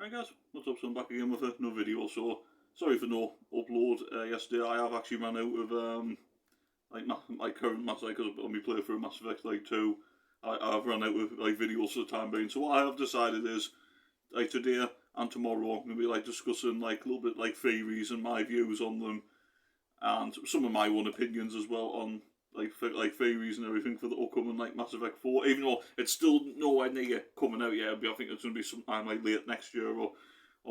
Hi guys, what's up? So I'm back again with another video. So sorry for no upload yesterday. I have actually ran out of my current Mass Effect, because on my playthrough Mass Effect 2, I've run out of videos for the time being. So what I have decided is today and tomorrow I'm gonna be discussing a little bit theories and my views on them, and some of my own opinions as well on theories and everything for the upcoming Mass Effect 4. Even though it's still nowhere near coming out yet, I think it's going to be sometime late next year or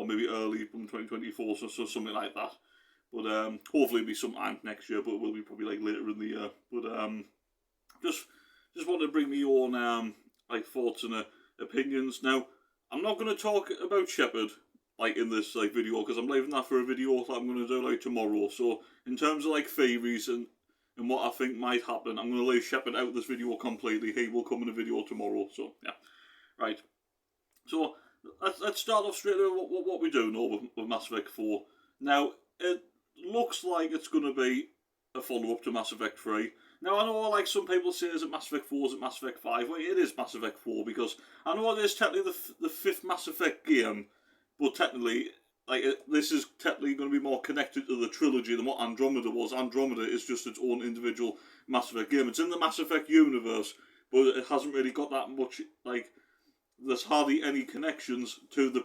maybe early from 2024, so something like that. But hopefully it'll be sometime next year, but it will be probably later in the year. But just want to bring me own thoughts and opinions. Now, I'm not going to talk about Shepard in this video, because I'm leaving that for a video that I'm going to do tomorrow. So in terms of theories and what I think might happen, I'm going to leave Shepard out of this video completely. He will come in a video tomorrow. So yeah, right. So let's start off straight away what we do know with Mass Effect 4. Now, it looks like it's going to be a follow-up to Mass Effect 3. Now, I know some people say, is it Mass Effect 4, is it Mass Effect 5? Well, it is Mass Effect 4, because I know it is technically the fifth Mass Effect game, but technically, this is technically going to be more connected to the trilogy than what Andromeda was. Andromeda is just its own individual Mass Effect game. It's in the Mass Effect universe, but it hasn't really got that much, there's hardly any connections to the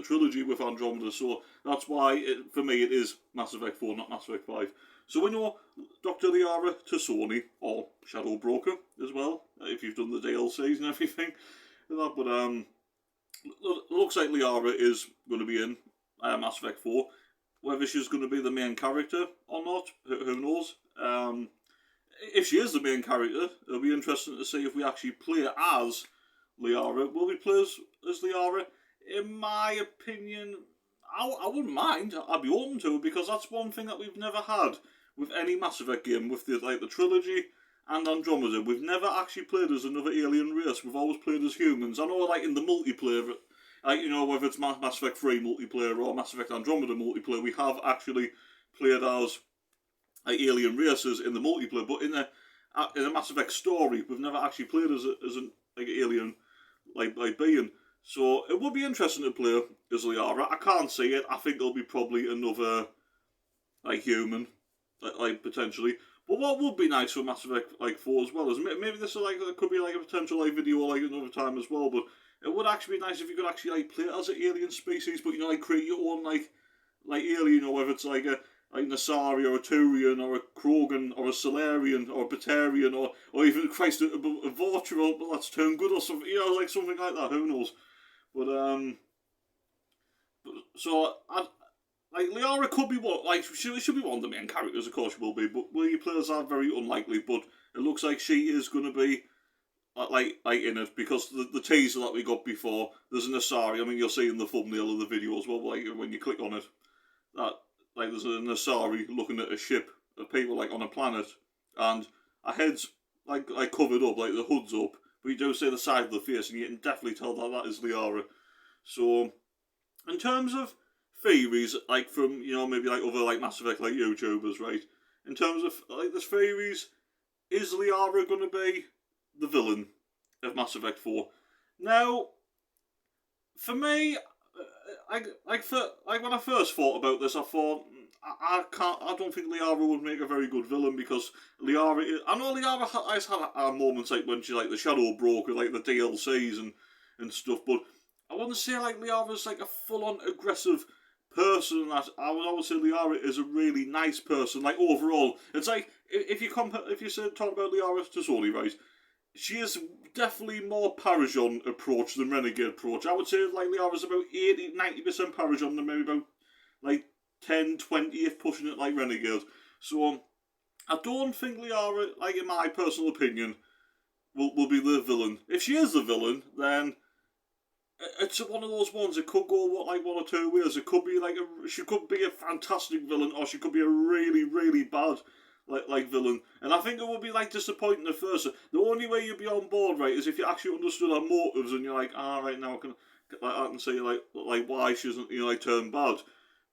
trilogy with Andromeda, so that's why, for me, it is Mass Effect 4, not Mass Effect 5. So we know Dr. Liara T'Soni, or Shadow Broker as well, if you've done the DLCs and everything. But it looks like Liara is going to be in Mass Effect 4. Whether she's going to be the main character or not, who knows? If she is the main character, it'll be interesting to see if we actually play as Liara. Will we play as Liara? In my opinion, I wouldn't mind. I'd be open to it, because that's one thing that we've never had with any Mass Effect game, with the trilogy and Andromeda. We've never actually played as another alien race. We've always played as humans. I know, in the multiplayer, whether it's Mass Effect 3 multiplayer or Mass Effect Andromeda multiplayer, we have actually played as alien races in the multiplayer. But in a Mass Effect story, we've never actually played as an alien being. So it would be interesting to play as Liara. I can't see it. I think it'll be probably another human, potentially. But what would be nice for Mass Effect 4 as well is maybe this is it could be a potential video another time as well. But it would actually be nice if you could actually play it as an alien species, but create your own alien, whether it's a Nasari or a Turian or a Krogan or a Solarian or a Batarian or even Christ, a Vortural, but that's turned good or something, something like that, who knows. But so Liara could be one, she should be one of the main characters, of course she will be, but will you players are very unlikely. But it looks like she is going to be in it, because the teaser that we got before, there's an Asari. I mean, you'll see in the thumbnail of the video as well, when you click on it, that there's an Asari looking at a ship of people on a planet, and a head's covered up, the hood's up, but you do see the side of the face, and you can definitely tell that is Liara. So in terms of theories, from maybe other Mass Effect YouTubers, right? In terms of this theories, is Liara going to be the villain of Mass Effect 4? Now, for me, when I first thought about this, I thought I don't think Liara would make a very good villain, because Liara I know Liara has had moments when she's the Shadow Broker, the DLCs and stuff, but I wouldn't say Liara's a full-on aggressive person. That I would always say Liara is a really nice person. Overall, it's if you talk about Liara T'Soni, right? She is definitely more Paragon approach than Renegade approach. I would say Liara's about 80-90% Paragon, and maybe about 10-20 if pushing it Renegade. So I don't think Liara, in my personal opinion, will be the villain. If she is the villain, then it's one of those ones. It could go one or two ways. It could be she could be a fantastic villain, or she could be a really, really bad villain. And I think it would be disappointing at first. The only way you'd be on board, right, is if you actually understood her motives, and you're right now I can see why she isn't turned bad.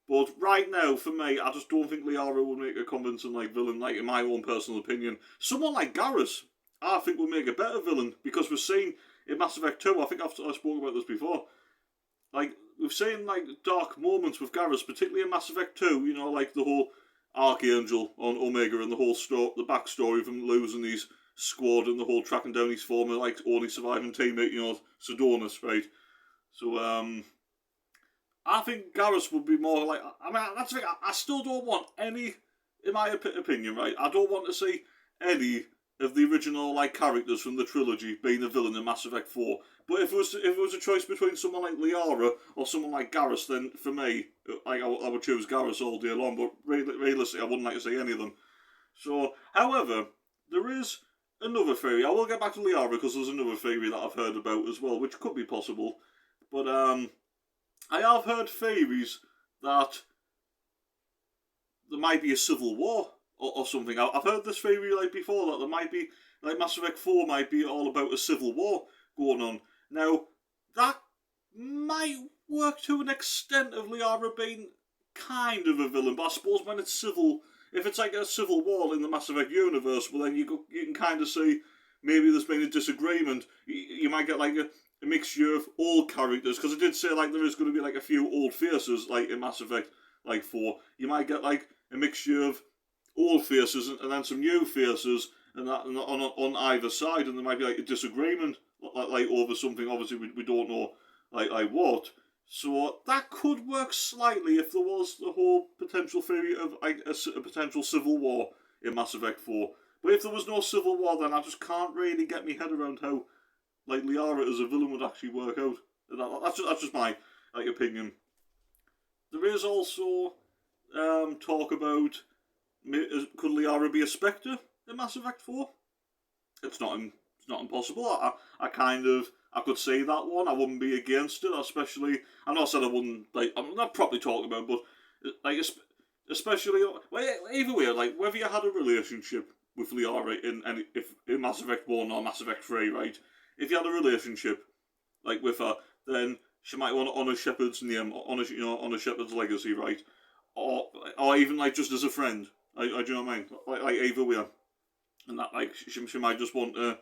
But right now, for me, I just don't think Liara would make a convincing villain. In my own personal opinion, someone like Garrus, I think, would make a better villain, because we've seen in Mass Effect 2, I think I've spoken about this before, like we've seen like dark moments with Garrus, particularly in Mass Effect 2. You know, like the whole Archangel on Omega and the whole the backstory of him losing his squad and the whole tracking down his former like only surviving teammate, you know, Sidonus, right? So I think Garrus would be more like. I mean, that's the thing. I still don't want any, in my opinion, right? I don't want to see any of the original like characters from the trilogy being a villain in Mass Effect 4. But if it was a choice between someone like Liara or someone like Garrus, then for me, like I would choose Garrus all day long. But realistically, I wouldn't like to see any of them. So, however, there is another theory. I will get back to Liara because there's another theory that I've heard about as well, which could be possible. But I have heard theories that there might be a civil war or something. I've heard this theory like before that there might be like Mass Effect 4 might be all about a civil war going on. Now that might work to an extent of Liara being kind of a villain, but I suppose when it's civil, if it's like a civil war in the Mass Effect universe, well then you can kind of see maybe there's been a disagreement. You might get like a mixture of old characters, because I did say like there is going to be like a few old faces like in Mass Effect like 4. You might get like a mixture of old faces and then some new faces and that and on either side, and there might be like a disagreement like over something. Obviously we don't know like what. So that could work slightly if there was the whole potential theory of like a potential civil war in Mass Effect 4. But if there was no civil war, then I just can't really get my head around how like Liara as a villain would actually work out. That's just my like opinion. There is also talk about could Liara be a Spectre in Mass Effect 4? It's not impossible. I could say that one. I wouldn't be against it, especially. I'm not saying I wouldn't like. I'm not properly talking about, but like especially either way, like whether you had a relationship with Liara in Mass Effect 1 or Mass Effect 3, right? If you had a relationship like with her, then she might want to honour Shepard's name, honour Shepard's legacy, right? Or even like just as a friend. Do you know what I mean? Like either way, and that like she might just want to,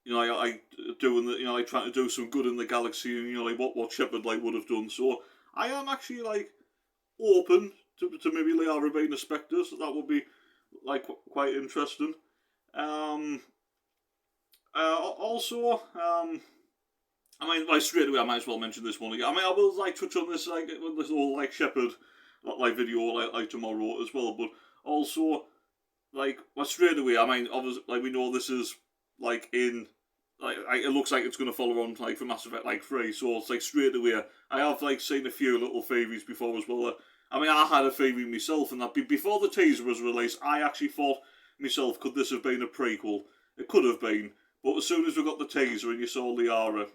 you know, like doing the, you know, like trying to do some good in the galaxy, and you know, like what Shepard like would have done. So I am actually like open to maybe Liara being a Spectre. So that would be like quite interesting. Also, I mean, like straight away, I might as well mention this one again. I mean, I will like touch on this like with this whole like Shepard like video like tomorrow as well. But also, like, well, straight away, I mean, obviously, like we know this is like in like it looks like it's going to follow on like for Mass Effect like 3. So it's like straight away, I have like seen a few little theories before as well. I mean, I had a theory myself, and that before the teaser was released, I actually thought myself, could this have been a prequel? It could have been. But as soon as we got the teaser and you saw Liara,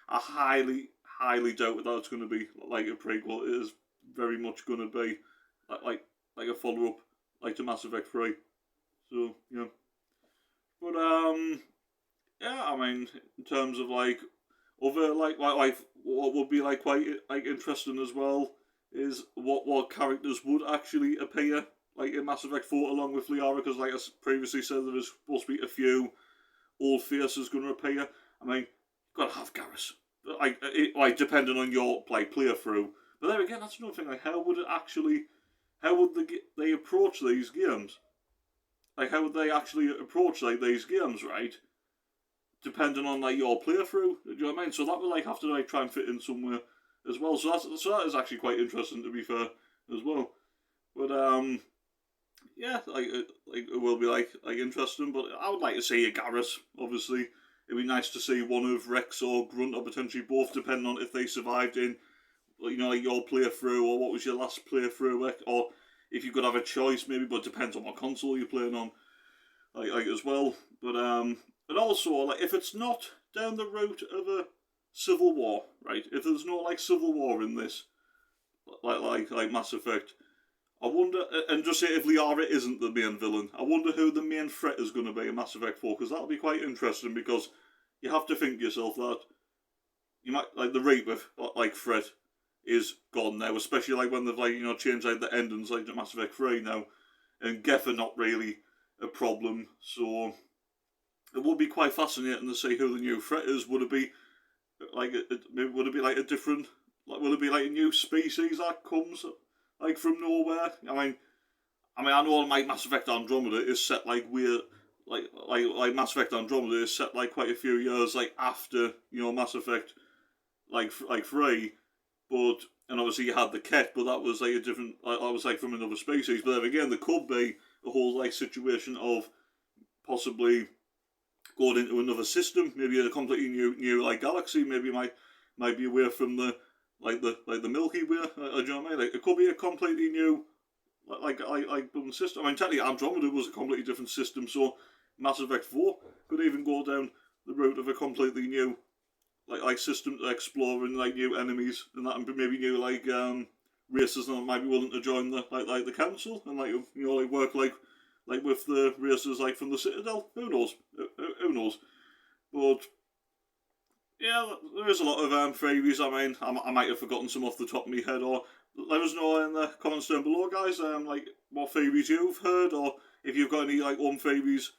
I highly doubt that it's going to be like a prequel. It is very much going to be like a follow up, like to Mass Effect 3. So yeah, but yeah, I mean, in terms of like other like what would be like quite like interesting as well is what characters would actually appear like in Mass Effect 4 along with Liara, because like I previously said, there is supposed to be a few old faces going to appear. I mean, you've got to have Garrus. Like depending on your like playthrough. But there again, that's another thing. Like, how would they approach these games? Like, how would they actually approach like these games, right? Depending on like your playthrough. Do you know what I mean? So that would like have to like try and fit in somewhere as well. So that is actually quite interesting, to be fair, as well. But yeah, like it will be like interesting. But I would like to see a Garrus. Obviously, it'd be nice to see one of Rex or Grunt, or potentially both, depending on if they survived in, you know, like your playthrough, or what was your last playthrough, or if you could have a choice, maybe. But it depends on what console you're playing on, like as well. But and also, like, if it's not down the route of a civil war, right? If there's no like civil war in this, like Mass Effect, I wonder, and just say if Liara isn't the main villain, I wonder who the main threat is going to be in Mass Effect 4, because that'll be quite interesting, because you have to think to yourself that you might, like, the Reaper, like, threat is gone now, especially, like, when they've, like, you know, changed, like, the endings, like, to Mass Effect 3 now, and Geth are not really a problem, so it would be quite fascinating to see who the new threat is. Would it be like would it be like a different, like will it be like a new species that comes like from nowhere? I know like Mass Effect Andromeda is set like weird, like Mass Effect Andromeda is set like quite a few years like after Mass Effect like 3, but and obviously you had the Ket, but that was like a different, that was like from another species. But then again, there could be a whole like situation of possibly going into another system, maybe a completely new like galaxy, maybe might be away from the Milky Way. Do you know what I mean? Like it could be a completely new system. Technically Andromeda was a completely different system, so Mass Effect 4 could even go down the route of a completely new like system to explore and like new enemies and that, and maybe new like races that might be willing to join the like the council and like like work like with the races like from the Citadel. Who knows? Who knows? But yeah, there is a lot of theories. I might have forgotten some off the top of my head, or let us know in the comments down below, guys. Like what theories you've heard, or if you've got any like own theories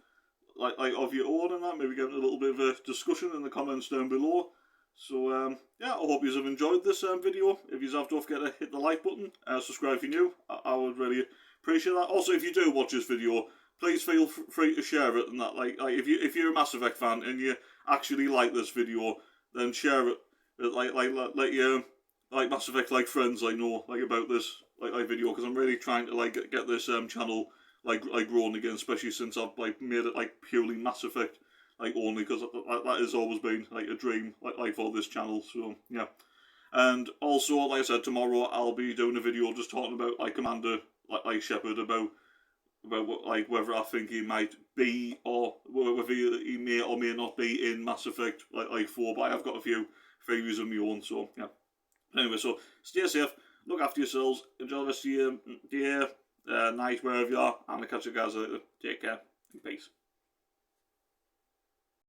like of your own and that. Maybe get a little bit of a discussion in the comments down below. So yeah, I hope you have enjoyed this video. If you have, don't forget to hit the like button, subscribe if you're new. I would really appreciate that. Also, if you do watch this video, please feel free to share it and that. Like if you're a Mass Effect fan and you actually like this video, then share it. Let your Mass Effect friends know about this video, because I'm really trying to get this channel grown again, especially since I've made it purely Mass Effect only, because that has always been a dream for this channel. So yeah. And also, like I said, tomorrow I'll be doing a video just talking about Commander Shepard, about what, whether I think he might be, or whether he may or may not be in Mass Effect 4. But I've got a few theories of my own. So yeah. Anyway, so stay safe, look after yourselves, enjoy the rest of your day, night, wherever you are, and I'll catch you guys later. Take care, peace.